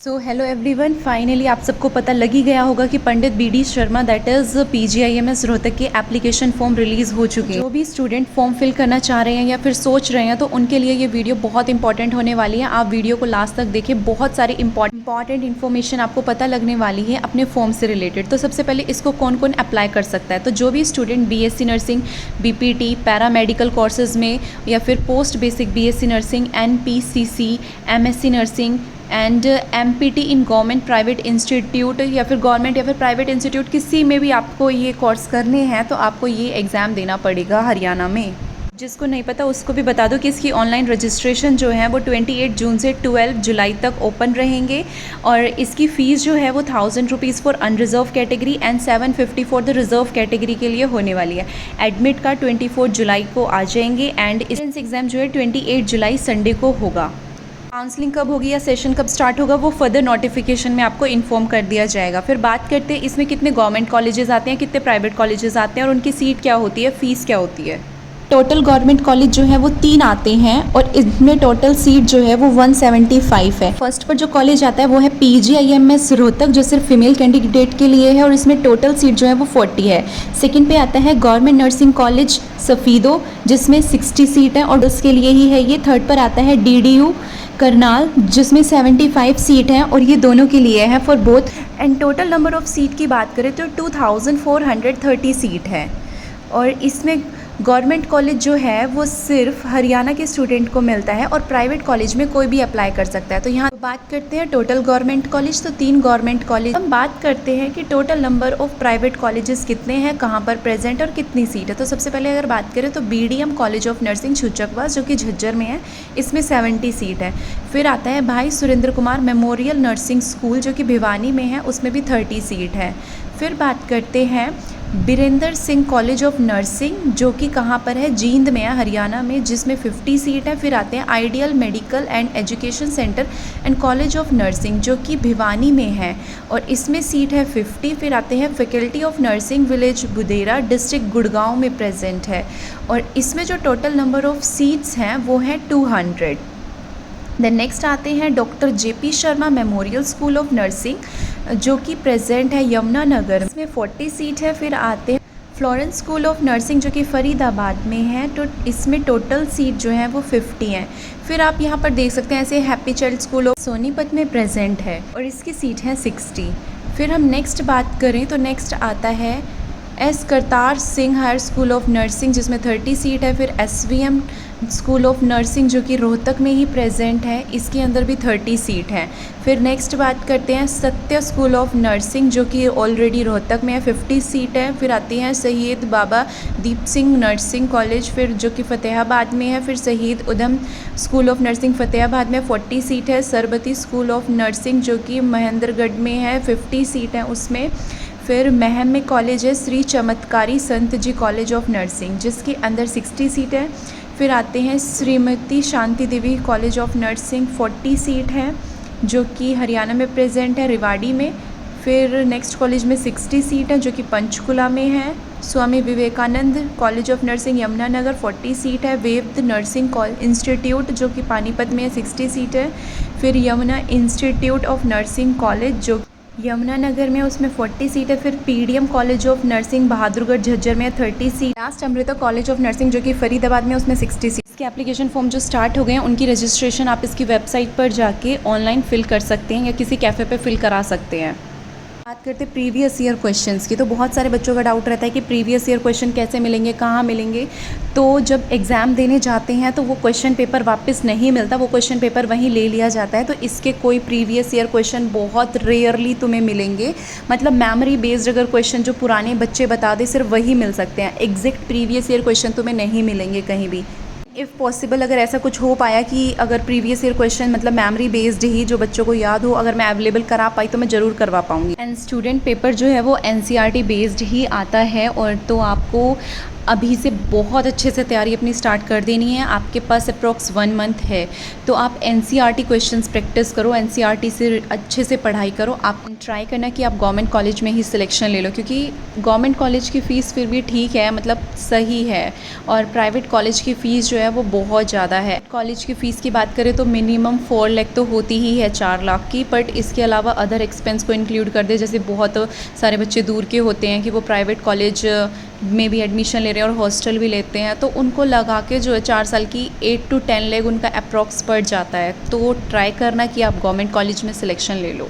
So hello everyone, finally आप सबको पता लग ही गया होगा कि Pandit B D Sharma that is PGIMS Rohtak के एप्लीकेशन फॉर्म रिलीज़ हो चुके हैं। जो भी स्टूडेंट फॉर्म फिल करना चाह रहे हैं या फिर सोच रहे हैं तो उनके लिए ये वीडियो बहुत इंपॉर्टेंट होने वाली है। आप वीडियो को लास्ट तक देखें, बहुत सारी इंपॉर्टेंट इन्फॉर्मेशन आपको पता लगने वाली है अपने फॉर्म से रिलेटेड। तो सबसे पहले इसको कौन कौन अप्लाई कर सकता है, तो जो भी student BSc nursing, BPT, paramedical courses में या फिर post basic BSc nursing, NPCC, MSc nursing and empty in government private institute या फिर गवर्नमेंट या फिर प्राइवेट इंस्टीट्यूट किसी में भी आपको ये कोर्स करने हैं तो आपको ये एग्ज़ाम देना पड़ेगा हरियाणा में। जिसको नहीं पता उसको भी बता दो कि इसकी ऑनलाइन रजिस्ट्रेशन जो है वो 28 जून से 12 जुलाई तक ओपन रहेंगे और इसकी फ़ीस जो है वो 1000 rupees for unreserve category and 750 for the reserve category के लिए होने वाली है। एडमिट कार्ड 24 जुलाई को आ जाएंगे एंड एंट्रेंस एग्ज़ाम जो है 28 जुलाई संडे को होगा। काउंसलिंग कब होगी या सेशन कब स्टार्ट होगा वो फर्दर नोटिफिकेशन में आपको इन्फॉर्म कर दिया जाएगा। फिर बात करते हैं इसमें कितने गवर्नमेंट कॉलेजेस आते हैं, कितने प्राइवेट कॉलेजेस आते हैं और उनकी सीट क्या होती है, फ़ीस क्या होती है। टोटल गवर्नमेंट कॉलेज जो है वो 3 आते हैं और इसमें टोटल सीट जो है वो 175 है। फर्स्ट पर जो कॉलेज आता है वो है पीजीआईएमएस रोहतक जो सिर्फ फीमेल कैंडिडेट के लिए है और इसमें टोटल सीट जो है वो 40 है। सेकंड पे आता है गवर्नमेंट नर्सिंग कॉलेज सफ़ीदो जिसमें 60 सीट है और उसके लिए ही है ये। थर्ड पर आता है डीडीयू करनाल जिसमें 75 सीट हैं और ये दोनों के लिए है for both. And total number of seat की बात करें तो 2430 सीट है और इसमें गवर्नमेंट कॉलेज जो है वो सिर्फ हरियाणा के स्टूडेंट को मिलता है और प्राइवेट कॉलेज में कोई भी अप्लाई कर सकता है। तो यहाँ बात करते हैं टोटल गवर्नमेंट कॉलेज, तो 3 गवर्नमेंट कॉलेज। हम बात करते हैं कि total number of private colleges कितने हैं, कहाँ पर प्रेजेंट और कितनी सीट है। तो सबसे पहले अगर बात करें तो बीडीएम कॉलेज ऑफ नर्सिंग छुचकवास जो कि झज्जर में है, इसमें 70 सीट है। फिर आता है भाई Surendra Kumar memorial nursing school जो कि भिवानी में है, उसमें भी 30 सीट है। फिर बात करते हैं Birendra Singh college of nursing जो कि कहाँ पर है, जींद में है हरियाणा में, जिसमें 50 सीट है। फिर आते हैं ideal medical and education centre and college of nursing जो कि भिवानी में है और इसमें सीट है 50। फिर आते हैं faculty of nursing village Budera district Gurgaon में प्रेजेंट है और इसमें जो टोटल नंबर ऑफ सीट्स हैं वो हैं 200। देन नेक्स्ट आते हैं doctor JP Sharma memorial school of nursing जो कि प्रेजेंट है यमुनानगर, इसमें 40 सीट है। फिर आते हैं फ्लोरेंस स्कूल ऑफ नर्सिंग जो कि फरीदाबाद में है, तो इसमें टोटल सीट जो है वो 50 हैं। फिर आप यहाँ पर देख सकते हैं ऐसे happy child school of Sonipat में प्रेजेंट है और इसकी सीट है 60। फिर हम नेक्स्ट बात करें तो नेक्स्ट आता है S Kartar Singh higher school of nursing जिसमें 30 सीट है। फिर एसवीएम स्कूल ऑफ नर्सिंग जो कि रोहतक में ही प्रेजेंट है, इसके अंदर भी 30 सीट है। फिर नेक्स्ट बात करते हैं सत्य स्कूल ऑफ नर्सिंग जो कि ऑलरेडी रोहतक में है, 50 सीट है। फिर आती हैं शहीद बाबा दीप सिंह नर्सिंग कॉलेज फिर जो कि फ़तेहाबाद में है। फिर शहीद उधम स्कूल ऑफ नर्सिंग फ़तेहाबाद में 40 सीट है। सरबती स्कूल ऑफ नर्सिंग जो कि महेंद्रगढ़ में है, 50 सीट है उसमें। फिर महम में कॉलेज है श्री चमत्कारी संत जी कॉलेज ऑफ नर्सिंग जिसके अंदर 60 सीट है। फिर आते हैं Shrimati Shanti Devi college of nursing, 40 seat है जो कि हरियाणा में प्रेजेंट है रिवाड़ी में। फिर नेक्स्ट कॉलेज में 60 सीट है जो कि पंचकुला में है। Swami Vivekananda college of nursing Yamunanagar, 40 seat है। वेद नर्सिंग इंस्टीट्यूट जो कि पानीपत में है, 60 सीट है। फिर Yamuna institute of nursing college जो यमुनानगर में, उसमें 40 सीट है। फिर PDM college of nursing Bahadurgarh Jhajjar में 30 seat. Last Amrita college of nursing जो कि फरीदाबाद में, उसमें 60 सीट। इसके एप्लीकेशन फॉर्म जो स्टार्ट हो गए हैं उनकी रजिस्ट्रेशन आप इसकी वेबसाइट पर जाके ऑनलाइन फिल कर सकते हैं या किसी कैफ़े पे फिल करा सकते हैं। बात करते हैं प्रीवियस ईयर क्वेश्चंस की, तो बहुत सारे बच्चों का डाउट रहता है कि प्रीवियस ईयर क्वेश्चन कैसे मिलेंगे, कहाँ मिलेंगे। तो जब एग्ज़ाम देने जाते हैं तो वो क्वेश्चन पेपर वापस नहीं मिलता, वो क्वेश्चन पेपर वहीं ले लिया जाता है। तो इसके कोई प्रीवियस ईयर क्वेश्चन बहुत रेयरली तुम्हें मिलेंगे, मतलब मेमोरी बेस्ड अगर क्वेश्चन जो पुराने बच्चे बता दें सिर्फ वही मिल सकते हैं। एग्जैक्ट प्रीवियस ईयर क्वेश्चन तुम्हें नहीं मिलेंगे कहीं भी। इफ़ पॉसिबल अगर ऐसा कुछ हो पाया कि अगर प्रीवियस ईयर क्वेश्चन मतलब मेमोरी बेस्ड ही जो बच्चों को याद हो, अगर मैं अवेलेबल करा पाई तो मैं ज़रूर करवा पाऊँगी। एंड स्टूडेंट पेपर जो है वो एनसीईआरटी बेस्ड ही आता है और तो आपको अभी से बहुत अच्छे से तैयारी अपनी स्टार्ट कर देनी है। आपके पास अप्रॉक्स 1 मंथ है, तो आप एनसीईआरटी क्वेश्चंस प्रैक्टिस करो, एनसीईआरटी से अच्छे से पढ़ाई करो। आप ट्राई करना कि आप गवर्नमेंट कॉलेज में ही सिलेक्शन ले लो, क्योंकि गवर्नमेंट कॉलेज की फ़ीस फिर भी ठीक है, मतलब सही है, और प्राइवेट कॉलेज की फ़ीस जो है वो बहुत ज़्यादा है। कॉलेज की फ़ीस की बात करें तो मिनिमम 4 लाख तो होती ही है, 4 लाख की, बट इसके अलावा अदर एक्सपेंस को इंक्लूड कर दे। जैसे बहुत सारे बच्चे दूर के होते हैं कि वो प्राइवेट कॉलेज में भी एडमिशन ले रहे हैं और हॉस्टल भी लेते हैं, तो उनको लगा के जो है 4 साल की 8 to 10 लाख उनका अप्रॉक्स पड़ जाता है। तो ट्राई करना कि आप गवर्नमेंट कॉलेज में सिलेक्शन ले लो।